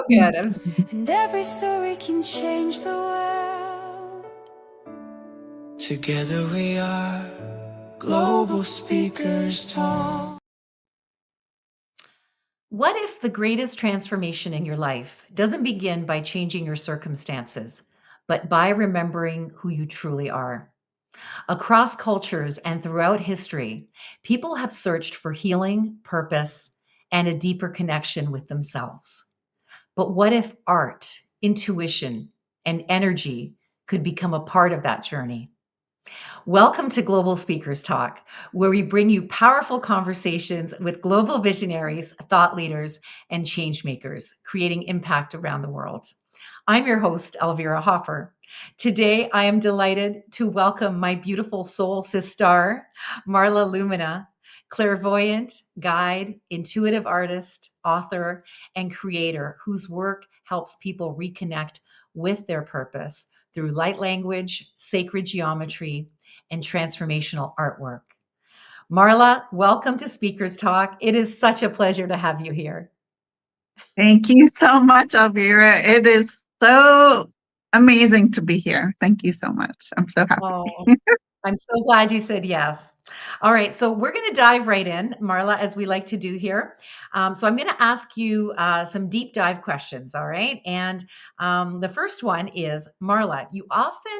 good. And every story can change the world. Together we are Global Speakers Talk. What if the greatest transformation in your life doesn't begin by changing your circumstances, but by remembering who you truly are? Across cultures and throughout history, people have searched for healing, purpose, and a deeper connection with themselves. But what if art, intuition, and energy could become a part of that journey? Welcome to Global Speakers Talk, where we bring you powerful conversations with global visionaries, thought leaders, and change makers, creating impact around the world. I'm your host, Elvira V. Today, I am delighted to welcome my beautiful soul sister, Marla Lumina, clairvoyant, guide, intuitive artist, author, and creator whose work helps people reconnect with their purpose through light language, sacred geometry, and transformational artwork. Marla, welcome to Speakers Talk. It is such a pleasure to have you here. Thank you so much, Elvira. It is so amazing to be here. Thank you so much. I'm so happy. Oh, I'm so glad you said yes. All right, so we're going to dive right in, Marla, as we like to do here. So I'm going to ask you some deep dive questions, all right? And the first one is, Marla, you often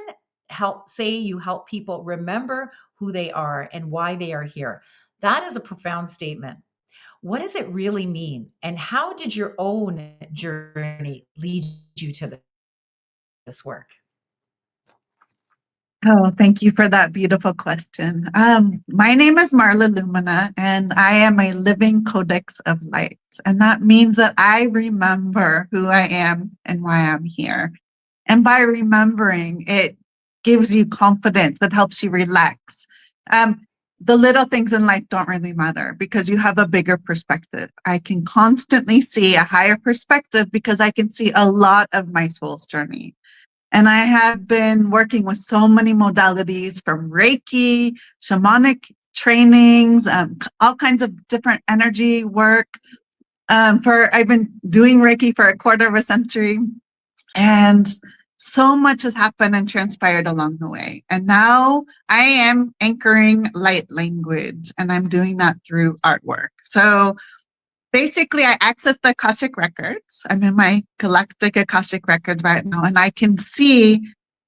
you help people remember who they are and why they are here. That is a profound statement. What does it really mean? And how did your own journey lead you to this work? Oh, thank you for that beautiful question. My name is Marla Lumina, and I am a living Codex of light. And that means that I remember who I am and why I'm here. And by remembering, it gives you confidence. It helps you relax. The little things in life don't really matter because you have a bigger perspective. I can constantly see a higher perspective because I can see a lot of my soul's journey. And I have been working with so many modalities from Reiki, shamanic trainings, all kinds of different energy work. I've been doing Reiki for a quarter of a century, and so much has happened and transpired along the way. And now I am anchoring light language, and I'm doing that through artwork. So basically, I access the Akashic Records. I'm in my galactic Akashic Records right now, and I can see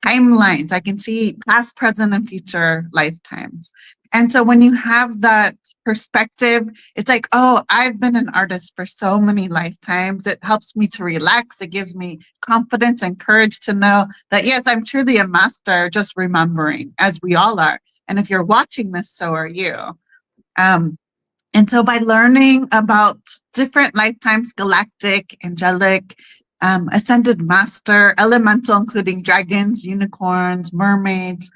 timelines. I can see past, present, and future lifetimes. And so when you have that perspective, it's like, oh, I've been an artist for so many lifetimes. It helps me to relax. It gives me confidence and courage to know that, yes, I'm truly a master, just remembering, as we all are. And if you're watching this, so are you. And so by learning about different lifetimes, galactic, angelic, ascended master, elemental, including dragons, unicorns, mermaids,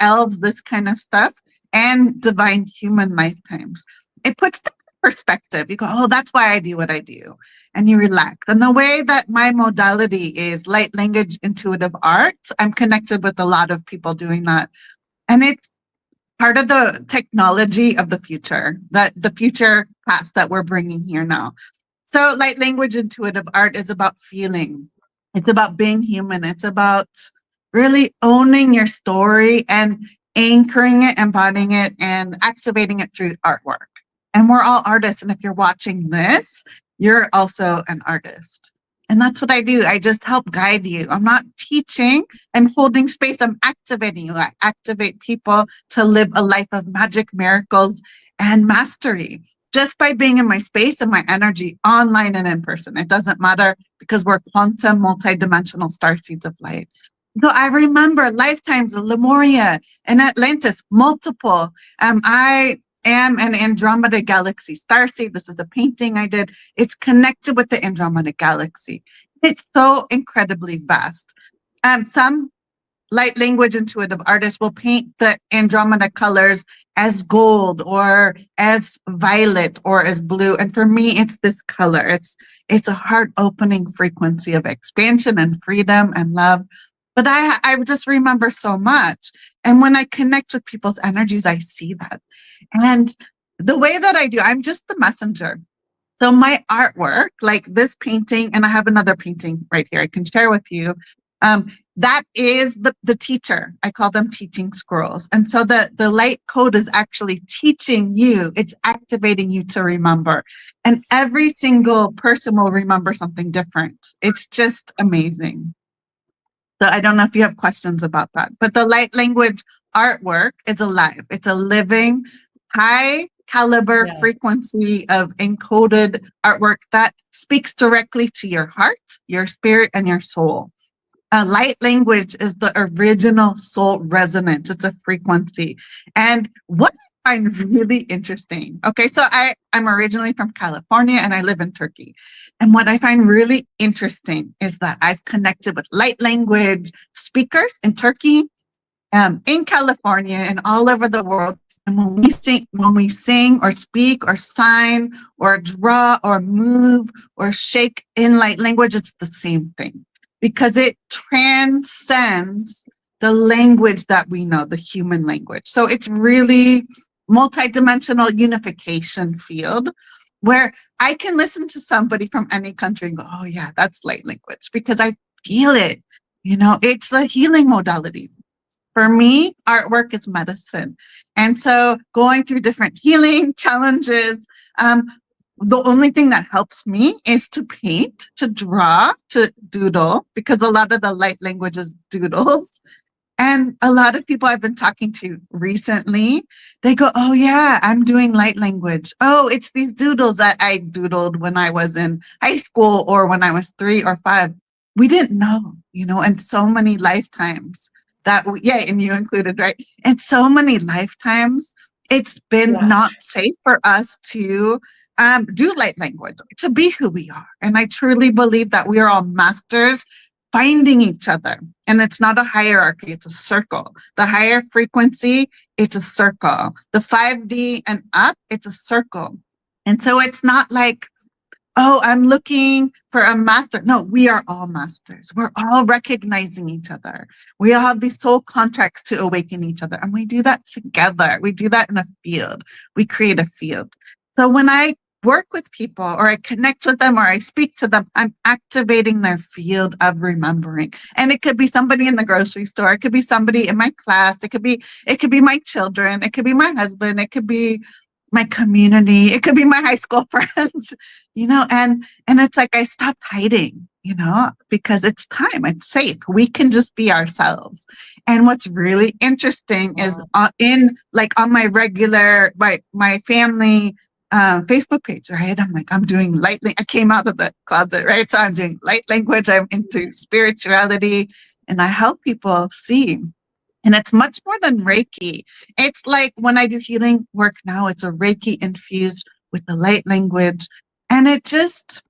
elves, this kind of stuff, and divine human lifetimes, it puts things in perspective. You go, oh, that's why I do what I do. And you relax. And the way that my modality is light language, intuitive art, I'm connected with a lot of people doing that. And it's part of the technology of the future, that the future past that we're bringing here now. So light language intuitive art is about feeling. It's about being human. It's about really owning your story and anchoring it, embodying it, and activating it through artwork. And we're all artists. And if you're watching this, you're also an artist. And that's what I do. I just help guide you. I'm not teaching. I'm holding space. I'm activating you. I activate people to live a life of magic, miracles, and mastery just by being in my space and my energy, online and in person. It doesn't matter because we're quantum, multidimensional starseeds of light. So I remember lifetimes of Lemuria and Atlantis, multiple. I am an Andromeda Galaxy starseed. This is a painting I did. It's connected with the Andromeda Galaxy. It's so incredibly vast. Some light language intuitive artists will paint the Andromeda colors as gold or as violet or as blue. And for me, it's this color. It's a heart opening frequency of expansion and freedom and love. But I just remember so much. And when I connect with people's energies, I see that. And the way that I do, I'm just the messenger. So my artwork, like this painting, and I have another painting right here I can share with you. That is the teacher. I call them teaching scrolls. And so the light code is actually teaching you, it's activating you to remember. And every single person will remember something different. It's just amazing. So I don't know if you have questions about that, but the light language artwork is alive. It's a living, high caliber Yeah. frequency of encoded artwork that speaks directly to your heart, your spirit, and your soul. Light language is the original soul resonance. It's a frequency. And what I find really interesting, okay, so I'm originally from California and I live in Turkey. And what I find really interesting is that I've connected with light language speakers in Turkey, in California, and all over the world. And when we sing or speak or sign or draw or move or shake in light language, it's the same thing because it transcends the language that we know, the human language. So it's really multidimensional unification field where I can listen to somebody from any country and go, oh yeah, that's light language because I feel it. You know, it's a healing modality. For me, artwork is medicine. And so going through different healing challenges, the only thing that helps me is to paint, to draw, to doodle, because a lot of the light language is doodles. And a lot of people I've been talking to recently, they go, oh yeah, I'm doing light language. Oh, it's these doodles that I doodled when I was in high school or when I was 3 or 5. We didn't know, you know, and so many lifetimes that, yeah, and you included, right? And so many lifetimes, it's been not safe for us to do light language, to be who we are. And I truly believe that we are all masters finding each other. And it's not a hierarchy, it's a circle. The higher frequency, it's a circle. The 5D and up, it's a circle. And so it's not like, oh, I'm looking for a master. No, we are all masters. We're all recognizing each other. We all have these soul contracts to awaken each other. And we do that together. We do that in a field. We create a field. So when I work with people or I connect with them or I speak to them, I'm activating their field of remembering. And it could be somebody in the grocery store. It could be somebody in my class. It could be my children. It could be my husband. It could be my community. It could be my high school friends, you know, and it's like I stopped hiding, you know, because it's time, it's safe. We can just be ourselves. And what's really interesting is on my regular, my family Facebook page, right? I'm doing light. I came out of the closet, right? So I'm doing light language. I'm into spirituality, and I help people see. And it's much more than Reiki. It's like when I do healing work now, it's a Reiki infused with the light language, and it just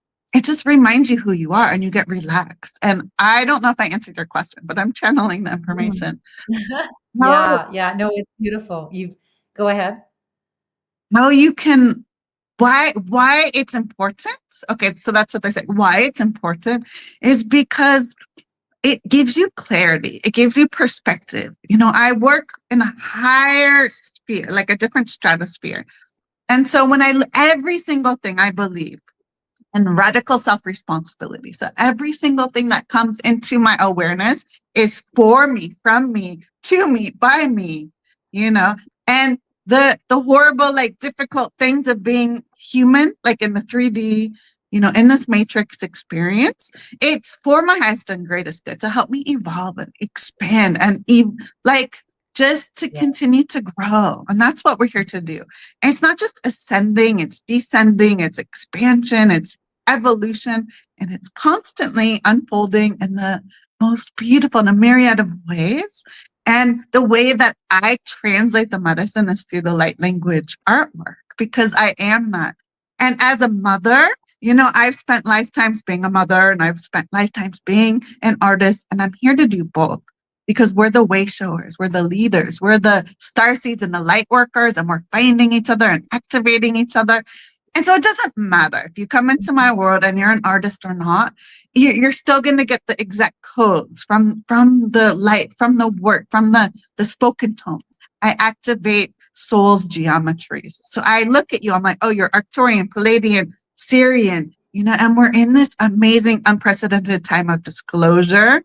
reminds you who you are, and you get relaxed. And I don't know if I answered your question, but I'm channeling the information. Yeah. No, it's beautiful. You go ahead. How you can. Why it's important? Okay, so that's what they're saying. Why it's important is because it gives you clarity. It gives you perspective. You know, I work in a higher sphere, like a different stratosphere. And so when every single thing I believe in radical self-responsibility. So every single thing that comes into my awareness is for me, from me, to me, by me, you know, and the horrible, like difficult things of being human, like in the 3D, you know, in this matrix experience, it's for my highest and greatest good to help me evolve and expand and just to continue to grow. And that's what we're here to do. And it's not just ascending, it's descending, it's expansion, it's evolution, and it's constantly unfolding in the most beautiful in a myriad of ways. And the way that I translate the medicine is through the light language artwork, because I am that. And as a mother, you know, I've spent lifetimes being a mother and I've spent lifetimes being an artist, and I'm here to do both because we're the way showers, we're the leaders, we're the star seeds and the light workers, and we're finding each other and activating each other. And so it doesn't matter if you come into my world and you're an artist or not, you're still going to get the exact codes from the light, from the work, from the spoken tones. I activate soul's geometries. So I look at you, I'm like, oh, you're Arcturian, Palladian, Syrian, and we're in this amazing, unprecedented time of disclosure.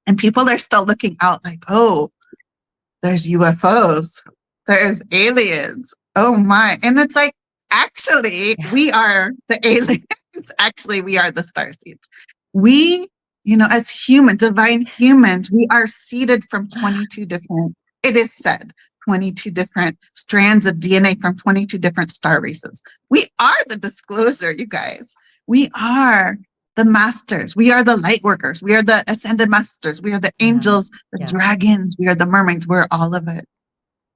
And people are still looking out like, oh, there's UFOs, there's aliens. Oh my. And it's like, actually, we are the aliens. Actually, we are the starseeds. We, as humans, divine humans, we are seeded from 22 different, it is said, 22 different strands of DNA from 22 different star races. We are the disclosure, you guys. We are the masters. We are the light workers. We are the ascended masters. We are the angels, the dragons. We are the mermaids. We're all of it.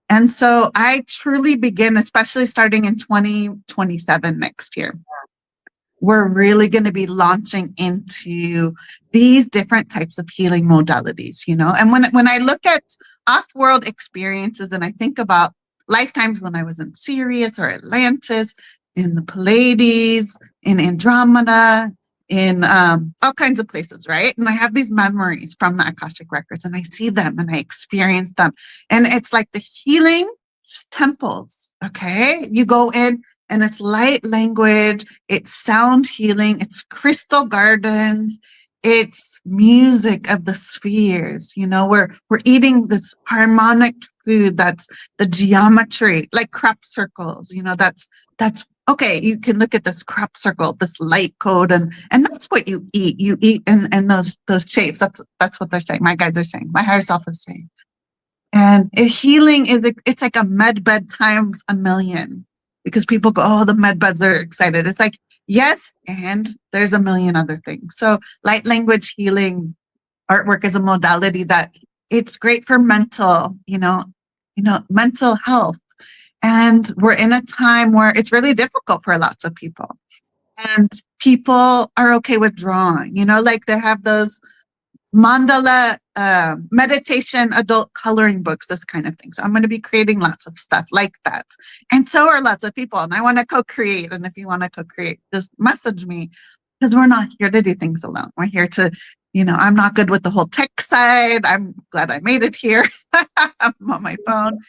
And so I truly begin, especially starting in 2027 next year. We're really going to be launching into these different types of healing modalities, And when I look at off-world experiences and I think about lifetimes when I was in Sirius or Atlantis, in the Pleiades, in Andromeda, in all kinds of places, right? And I have these memories from the Akashic records and I see them and I experience them. And it's like the healing temples, okay? You go in and it's light language, it's sound healing, it's crystal gardens, it's music of the spheres. We're eating this harmonic food that's the geometry, like crop circles. That's okay. You can look at this crop circle, this light code, and that's what you eat. You eat in those shapes. That's what they're saying. My guides are saying. My higher self is saying. And if healing it's like a med bed times a million. Because people go, oh, the med beds are excited. It's like, yes, and there's a million other things. So light language healing artwork is a modality that it's great for mental, mental health. And we're in a time where it's really difficult for lots of people. And people are okay with drawing, like they have those mandala meditation adult coloring books, this kind of thing. So I'm going to be creating lots of stuff like that, and so are lots of people, and I want to co-create. And if you want to co-create, just message me, because we're not here to do things alone. We're here to, I'm not good with the whole tech side. I'm glad I made it here. I'm on my phone,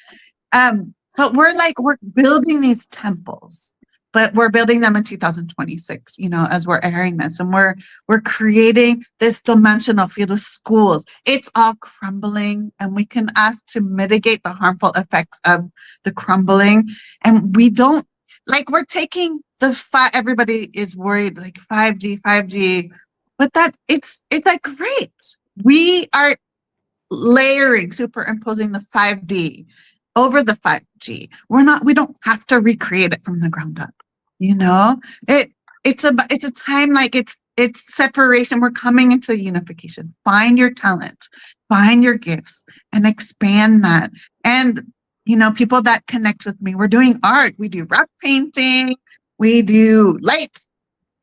but we're building these temples, but we're building them in 2026, as we're airing this, and we're creating this dimensional field of schools. It's all crumbling, and we can ask to mitigate the harmful effects of the crumbling. And we don't, we're taking everybody is worried, like 5G, but it's like, great. We are layering, superimposing the 5D over the 5G. We don't have to recreate it from the ground up. It's a time, like it's separation. We're coming into unification. Find your talent, find your gifts, and expand that. And people that connect with me, we're doing art. We do rock painting, we do light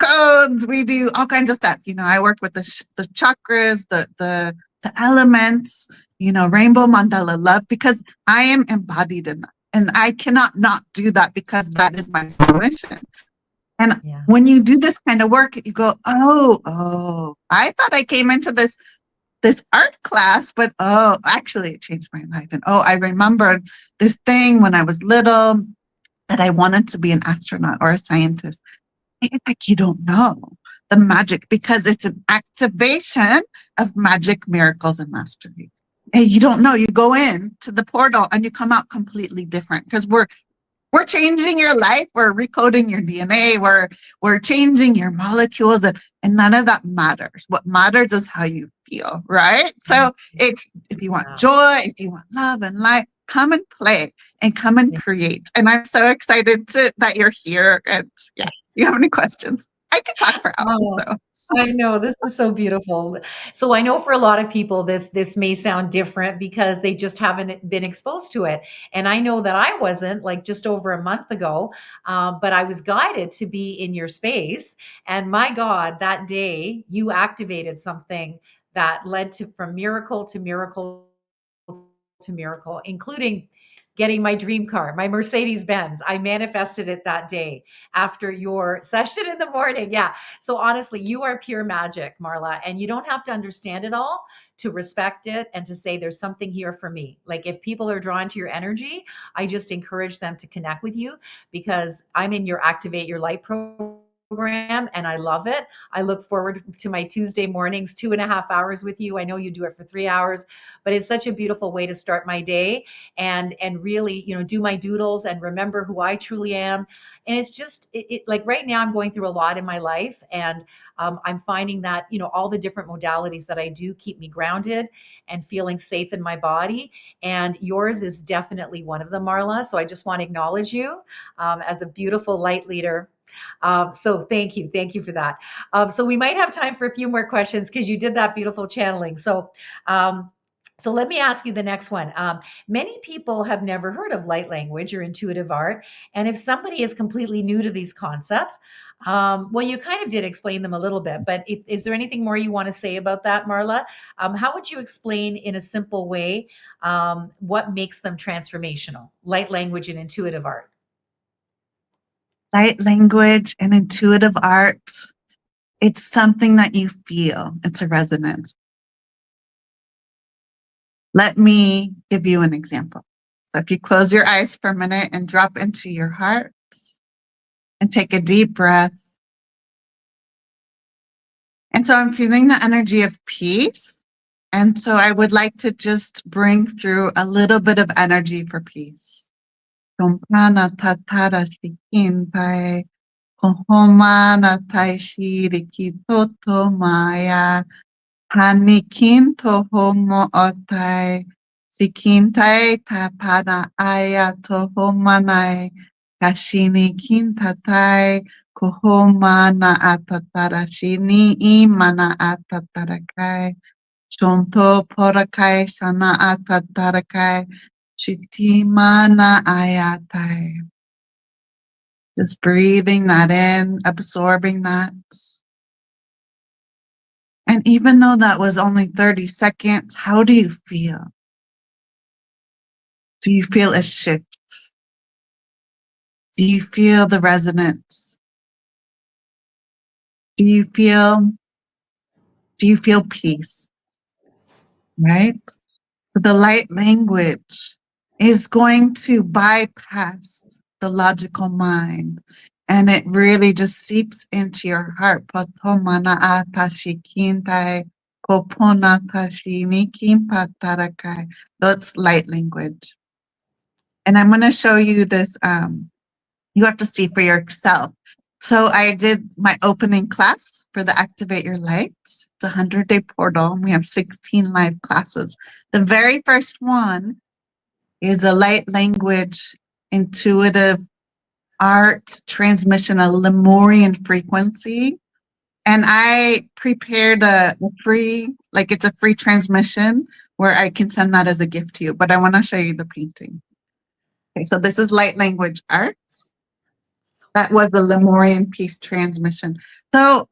codes, we do all kinds of stuff. I work with the chakras, the elements, rainbow mandala love, because I am embodied in that. And I cannot not do that, because that is my mission. And when you do this kind of work, you go, oh, I thought I came into this art class, but actually it changed my life. And I remembered this thing when I was little that I wanted to be an astronaut or a scientist. It's like, you don't know the magic, because it's an activation of magic, miracles, and mastery. And you don't know. You go in to the portal and you come out completely different, because we're changing your life. We're recoding your DNA. We're changing your molecules, and none of that matters. What matters is how you feel, right? So it's, if you want joy, if you want love and light, come and play and come and create. And I'm so excited that you're here. And you have any questions? I could talk for hours. I know, this is so beautiful. So I know for a lot of people, this may sound different because they just haven't been exposed to it. And I know that I wasn't, like, just over a month ago, but I was guided to be in your space. And my God, that day you activated something that led to from miracle to miracle to miracle, including getting my dream car, my Mercedes Benz. I manifested it that day after your session in the morning. Yeah. So honestly, you are pure magic, Marla, and you don't have to understand it all to respect it and to say there's something here for me. Like, if people are drawn to your energy, I just encourage them to connect with you, because I'm in your Activate Your Light program. and I love it. I look forward to my Tuesday mornings, 2.5 hours with you. I know you do it for 3 hours, but it's such a beautiful way to start my day and really, do my doodles and remember who I truly am. And it's just like right now I'm going through a lot in my life, and I'm finding that all the different modalities that I do keep me grounded and feeling safe in my body. And yours is definitely one of them, Marla. So I just want to acknowledge you as a beautiful light leader. So thank you for that. So we might have time for a few more questions because you did that beautiful channeling. Um, so let me ask you the next one. Many people have never heard of light language or intuitive art, and if somebody is completely new to these concepts, well, you kind of did explain them a little bit, but is there anything more you want to say about that, Marla? How would you explain in a simple way what makes them transformational, light language and intuitive art? Light language and intuitive art, it's something that you feel. It's a resonance. Let me give you an example. So if you close your eyes for a minute and drop into your heart and take a deep breath. And so I'm feeling the energy of peace. And so I would like to just bring through a little bit of energy for peace. Kompana tatara shikintai, kohomana taishi rikitoto maya, hanikinto homo otai, shikintai tapana aya tohomanai, kashini kintatai, kohomana atatarashini imana atatarakai. Shonto porakai sana atatarakai shitimana ayatai. Just breathing that in, absorbing that. And even though that was only 30 seconds, how do you feel? Do you feel a shift? Do you feel the resonance? Do you feel peace? Right? The light language is going to bypass the logical mind, and it really just seeps into your heart. Patomana atashi kintai, kopona tashi nikim patarakai. That's light language. And I'm going to show you this. You have to see for yourself. So I did my opening class for the Activate Your Light. It's a 100-day portal. And we have 16 live classes. The very first one is a light language, intuitive art transmission, a Lemurian frequency. And I prepared a free, like it's a free transmission where I can send that as a gift to you. But I want to show you the painting. Okay, so this is light language arts. That was the Lemurian peace transmission. So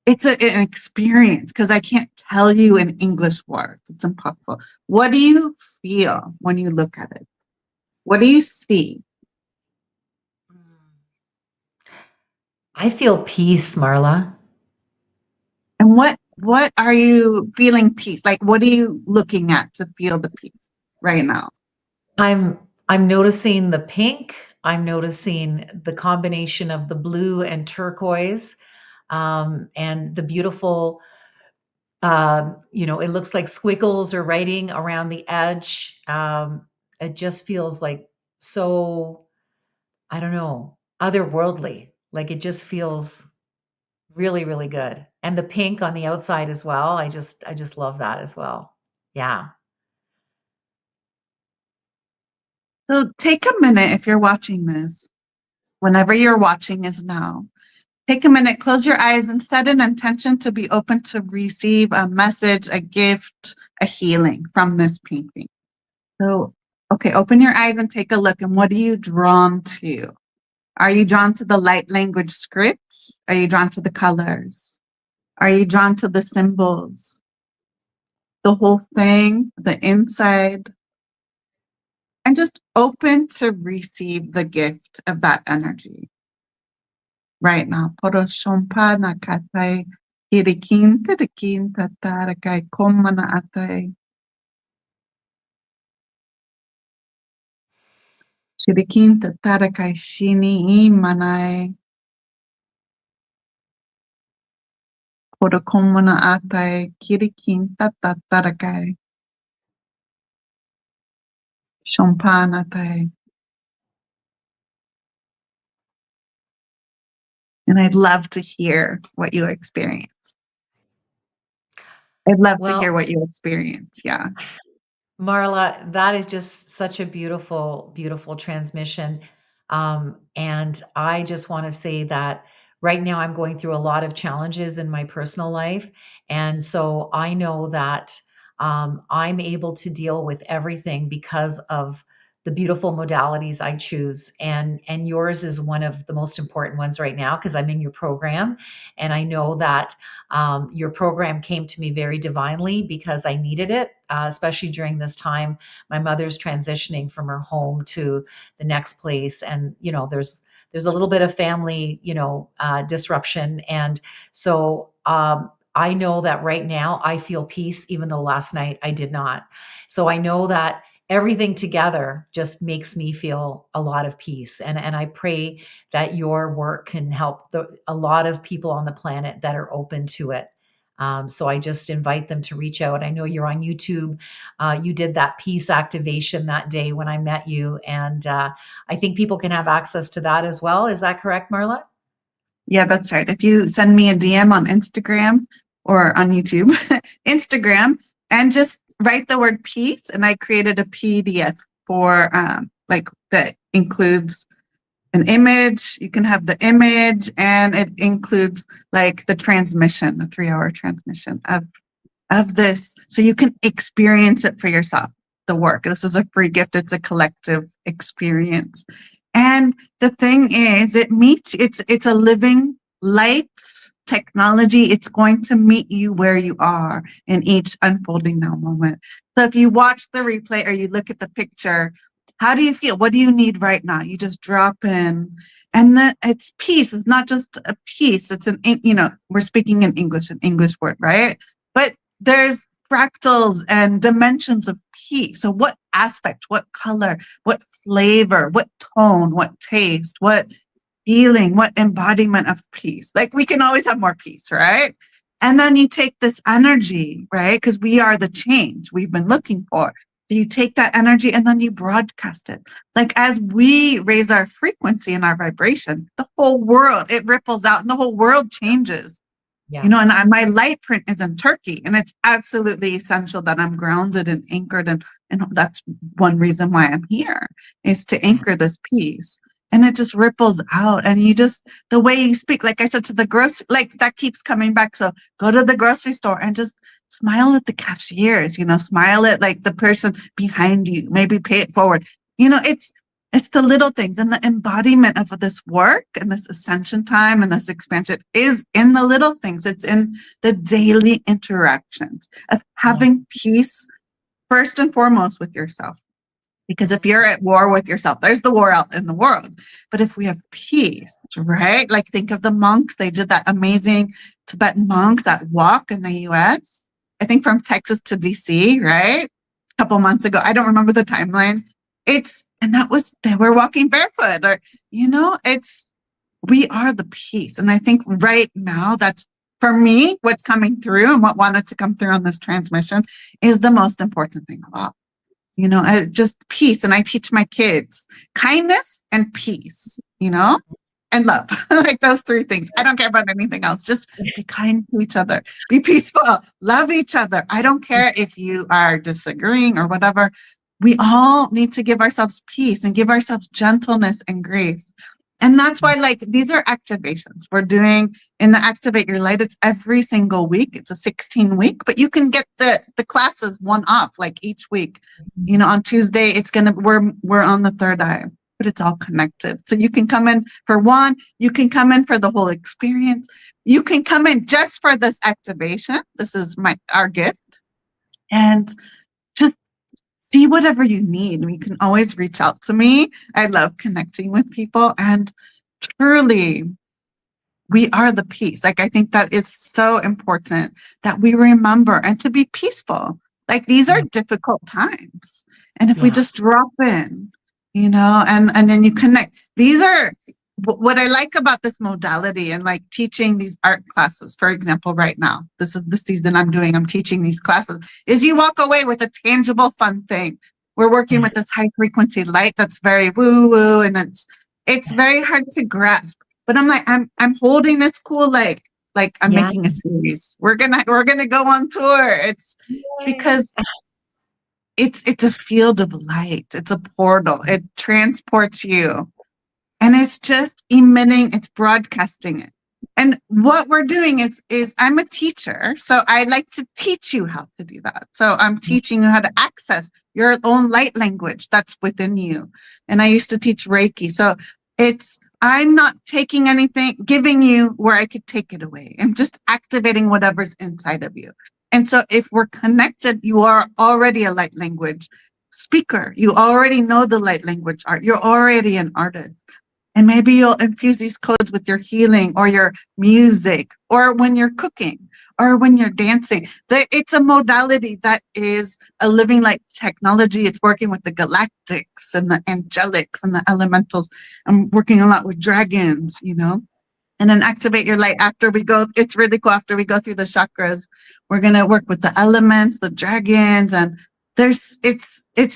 it's an experience because I can't tell you in English words. It's impossible. What do you feel when you look at it? What do you see? I feel peace, Marla. And what are you feeling peace? Like what are you looking at to feel the peace right now? I'm I'm noticing the pink. I'm noticing the combination of the blue and turquoise, and the beautiful. It looks like squiggles or writing around the edge. It just feels like so. I don't know, otherworldly. Like it just feels really, really good. And the pink on the outside as well. I just love that as well. Yeah. So take a minute if you're watching this, whenever you're watching is now. Take a minute, close your eyes, and set an intention to be open to receive a message, a gift, a healing from this painting. So, okay, open your eyes and take a look. And what are you drawn to? Are you drawn to the light language scripts? Are you drawn to the colors? Are you drawn to the symbols? The whole thing, the inside? And just open to receive the gift of that energy right now. Poroshompa nakatai, hirikin tirikin tatarakai komana atai, shirikin tatarakai shini imanai. Kodokomona atai kirikin tatatarakai. Shompanatai. And I'd love to hear what you experience. I'd love to hear Well, what you experience. Yeah. Marla, that is just such a beautiful, beautiful transmission. And I just want to say that right now I'm going through a lot of challenges in my personal life. And so I know that I'm able to deal with everything because of the beautiful modalities I choose. And yours is one of the most important ones right now because I'm in your program. And I know that your program came to me very divinely because I needed it, especially during this time. My mother's transitioning from her home to the next place, and there's a little bit of family disruption, and so I know that right now I feel peace, even though last night I did not. So I know that everything together just makes me feel a lot of peace, and I pray that your work can help a lot of people on the planet that are open to it. So I just invite them to reach out. I know you're on YouTube. You did that peace activation that day when I met you, and I think people can have access to that as well. Is that correct, Marla? Yeah, that's right. If you send me a DM on Instagram or on YouTube, Instagram, and just write the word peace, and I created a PDF for like that includes an image. You can have the image, and it includes like the transmission, the 3-hour transmission of this, so you can experience it for yourself. The work. This is a free gift. It's a collective experience. And the thing is, it's a living light technology. It's going to meet you where you are in each unfolding now moment. So if you watch the replay or you look at the picture, how do you feel? What do you need right now? You just drop in, and then it's peace. It's not just a peace. It's we're speaking in English, an English word, right? But there's fractals and dimensions of peace. So what aspect, what color, what flavor, what tone, what taste, what feeling, what embodiment of peace? Like we can always have more peace, right? And then you take this energy, right? Because we are the change we've been looking for. So you take that energy and then you broadcast it. Like as we raise our frequency and our vibration, the whole world, it ripples out and the whole world changes. Yeah. And my light print is in Turkey, and it's absolutely essential that I'm grounded and anchored. And that's one reason why I'm here, is to anchor this piece. And it just ripples out. And the way you speak, like I said, to the grocery, like that keeps coming back. So go to the grocery store and just smile at the cashiers, smile at like the person behind you, maybe pay it forward. It's the little things, and the embodiment of this work and this ascension time and this expansion is in the little things. It's in the daily interactions of having peace first and foremost with yourself. Because if you're at war with yourself, there's the war out in the world. But if we have peace, right? Like think of the monks. They did that amazing Tibetan monks that walk in the US, I think from Texas to DC, right? A couple months ago. I don't remember the timeline. They were walking barefoot, or, we are the peace. And I think right now that's, for me, what's coming through and what wanted to come through on this transmission is the most important thing of all. Just peace. And I teach my kids kindness and peace, and love, like those 3 things. I don't care about anything else. Just be kind to each other, be peaceful, love each other. I don't care if you are disagreeing or whatever. We all need to give ourselves peace and give ourselves gentleness and grace. And that's why, like, these are activations we're doing in the Activate Your Light. It's every single week. It's a 16-week, but you can get the classes one off, like each week. On Tuesday, we're on the 3rd eye, but it's all connected. So you can come in for one, you can come in for the whole experience. You can come in just for this activation. This is our gift. And just see whatever you need. You can always reach out to me. I love connecting with people, and truly, we are the peace. Like, I think that is so important that we remember and to be peaceful. Like, these are difficult times. And if we just drop in, and then you connect, these are what I like about this modality and like teaching these art classes, for example, right now, this is the season I'm teaching these classes, is you walk away with a tangible, fun thing. We're working with this high frequency light that's very woo woo, and it's very hard to grasp. But I'm like, I'm holding this cool like I'm Yeah. making a series. We're gonna go on tour. It's Yay. because it's a field of light. It's a portal. It transports you. And it's just emitting, it's broadcasting it. And what we're doing is I'm a teacher, so I like to teach you how to do that. So I'm teaching you how to access your own light language that's within you. And I used to teach Reiki. So I'm not taking anything, giving you where I could take it away. I'm just activating whatever's inside of you. And so if we're connected, you are already a light language speaker. You already know the light language art. You're already an artist. And maybe you'll infuse these codes with your healing or your music or when you're cooking or when you're dancing. It's a modality that is a living light technology. It's working with the galactics and the angelics and the elementals. I'm working a lot with dragons, and then activate your light after we go. It's really cool. After we go through the chakras, we're going to work with the elements, the dragons, and it's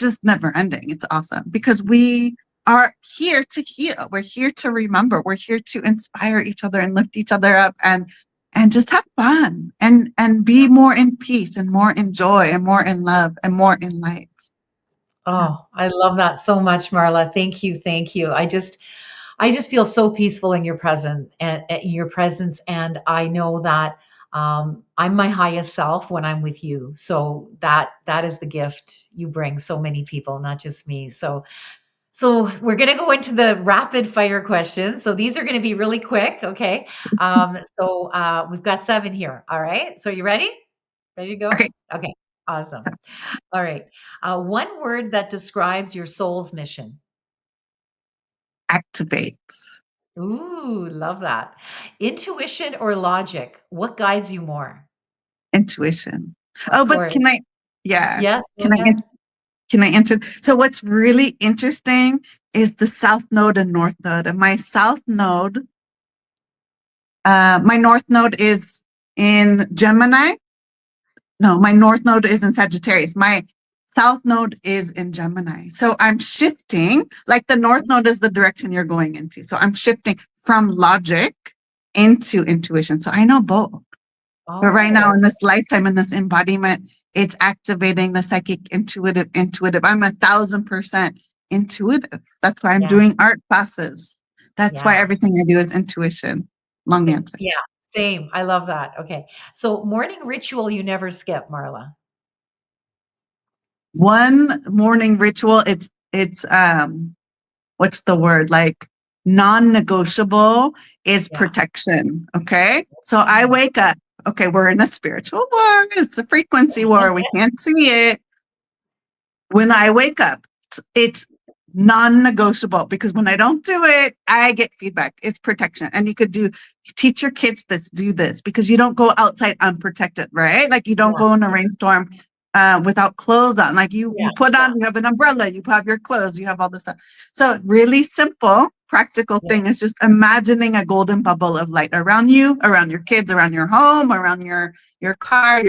just never ending. It's awesome because we are here to heal. We're here to remember. We're here to inspire each other and lift each other up and just have fun and be more in peace and more in joy and more in love and more in light. Oh, I love that so much, Marla. Thank you. Thank you. I just feel so peaceful in your presence and in your presence. And I know that I'm my highest self when I'm with you. So that is the gift you bring so many people, not just me. So we're going to go into the rapid fire questions. So these are going to be really quick. Okay. We've got 7 here. All right. So you ready? Ready to go? Okay, Okay. Awesome. All right. One word that describes your soul's mission. activates Ooh, love that. Intuition or logic? What guides you more? intuition. Of Oh, but course. yeah, Yes, go can I ahead. Can I answer? So what's really interesting is the South Node and North Node. And my South Node, my North Node is in Gemini. No, my North Node is in Sagittarius. My South Node is in Gemini. So I'm shifting, like the North Node is the direction you're going into. So I'm shifting from logic into intuition. So I know both. But right now Oh, in this lifetime, in this embodiment, it's activating the psychic intuitive. I'm 1,000% intuitive. That's why I'm yeah, doing art classes. That's why yeah. everything I do is intuition. Long answer. Yeah, same. I love that. Okay. So morning ritual you never skip, Marla. One morning ritual, it's what's the word? Like non-negotiable is Yeah. protection. Okay. So I wake up. Okay, we're in a spiritual war. It's a frequency war. We can't see it. When I wake up, it's non-negotiable because when I don't do it, I get feedback. It's protection. And teach your kids this, do this because you don't go outside unprotected, right? Like you don't Yeah. go in a rainstorm without clothes on. Like you Yeah. put Yeah. on, you have an umbrella, you have your clothes, you have all this stuff. So really simple, practical Yeah. thing is just imagining a golden bubble of light around you, around your kids, around your home, around your car,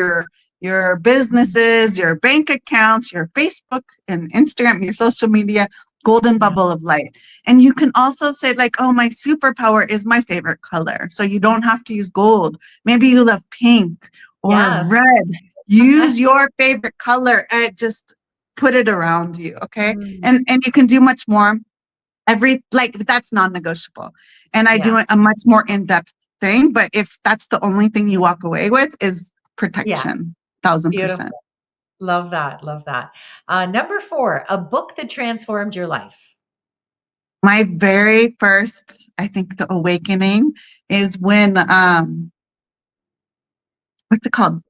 your businesses, your bank accounts, your Facebook and Instagram, your social media, golden Yeah. bubble of light. And you can also say like, oh, my superpower is my favorite color. So you don't have to use gold. Maybe you love pink or Yes. red. Use your favorite color and just put it around you. Okay. Mm, And you can do much more. That's non-negotiable. And I yeah. do a much more in-depth thing. But if that's the only thing you walk away with is Yeah. protection. 1,000%. Beautiful. Love that. Love that. Number 4, a book that transformed your life. My very first, I think the awakening is when what's it called?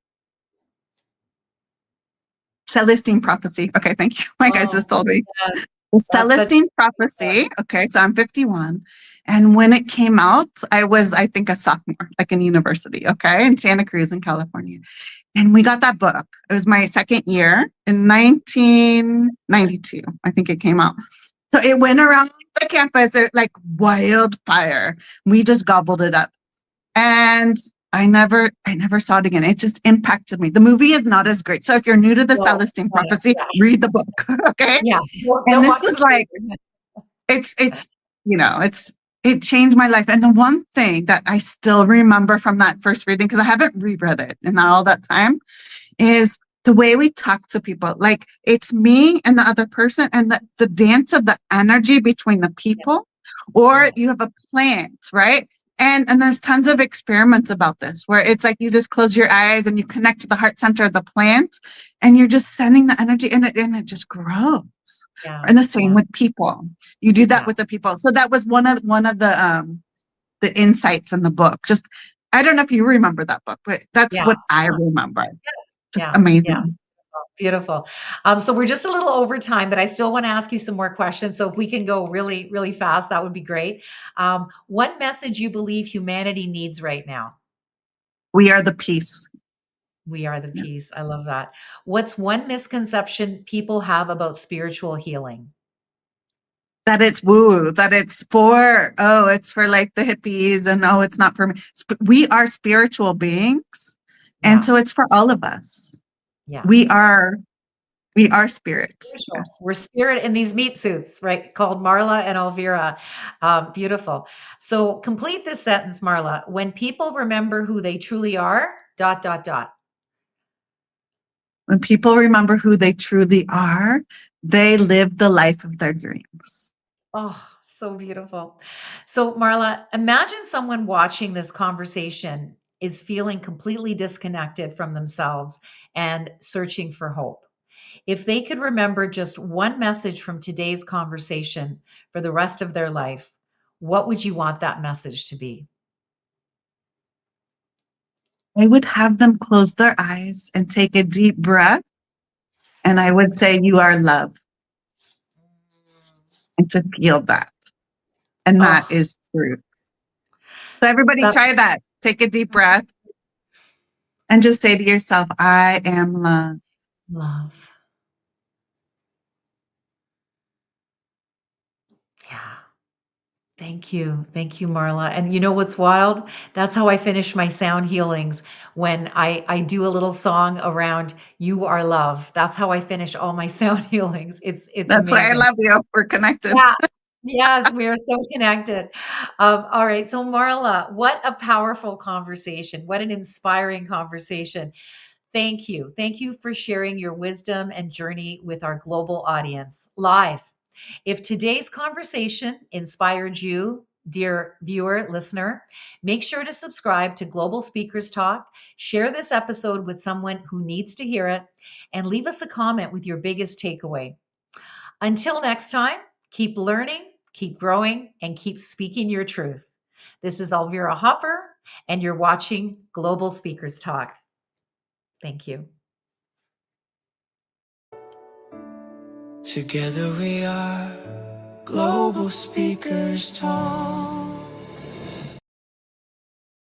Celestine prophecy. Okay, thank you. My guys Oh, just told me. yes. The That's such Celestine a prophecy. Okay, so I'm 51. And when it came out, I was, I think, a sophomore, like in university, okay, in Santa Cruz in California. And we got that book. It was my second year in 1992. I think it came out. So it went around the campus like wildfire. We just gobbled it up. And I never saw it again. It just impacted me. The movie is not as great. So if you're new to the Well, Celestine prophecy, read the book. Okay. yeah. And Don't this watch was the like, movie. it's, it changed my life. And the one thing that I still remember from that first reading, because I haven't reread it in all that time, is the way we talk to people. Like it's me and the other person, and the dance of the energy between the people, or you have a plant, right? And there's tons of experiments about this where it's like you just close your eyes and you connect to the heart center of the plant and you're just sending the energy in it and it just grows. Yeah. And the same with people. You do that Yeah. with the people. So that was one of the insights in the book. Just I don't know if you remember that book, but that's Yeah. what I remember. Just Yeah. amazing. Yeah. Beautiful. So we're just a little over time, but I still want to ask you some more questions. So if we can go really, really fast, that would be great. What message you believe humanity needs right now? We are the peace. We are the peace. I love that. What's one misconception people have about spiritual healing? That it's woo, that it's it's for like the hippies and it's not for me. We are spiritual beings. And Yeah. so it's for all of us. Yeah. We are spirits. Spiritual. Yes. We're spirit in these meat suits, right? Called Marla and Elvira. Beautiful. So complete this sentence, Marla. When people remember who they truly are, dot, dot, dot. When people remember who they truly are, they live the life of their dreams. Oh, so beautiful. So, Marla, imagine someone watching this conversation is feeling completely disconnected from themselves and searching for hope. If they could remember just one message from today's conversation for the rest of their life, what would you want that message to be? I would have them close their eyes and take a deep breath. And I would say, you are love. And to feel that. And that Oh, is true. So everybody that's try that. Take a deep breath and just say to yourself, I am love. love. Yeah. Thank you. Thank you, Marla. And you know what's wild? That's how I finish my sound healings when I do a little song around you are love. That's how I finish all my sound healings. It's That's why I amazing. love you. We're connected. Yeah. Yes, we are so connected. All right. So Marla, what a powerful conversation. What an inspiring conversation. Thank you. Thank you for sharing your wisdom and journey with our global audience live. If today's conversation inspired you, dear viewer, listener, make sure to subscribe to Global Speakers Talk, share this episode with someone who needs to hear it, and leave us a comment with your biggest takeaway. Until next time, keep learning, keep growing, and keep speaking your truth. This is Elvira Hopper, and you're watching Global Speakers Talk. Thank you. Together we are Global Speakers Talk.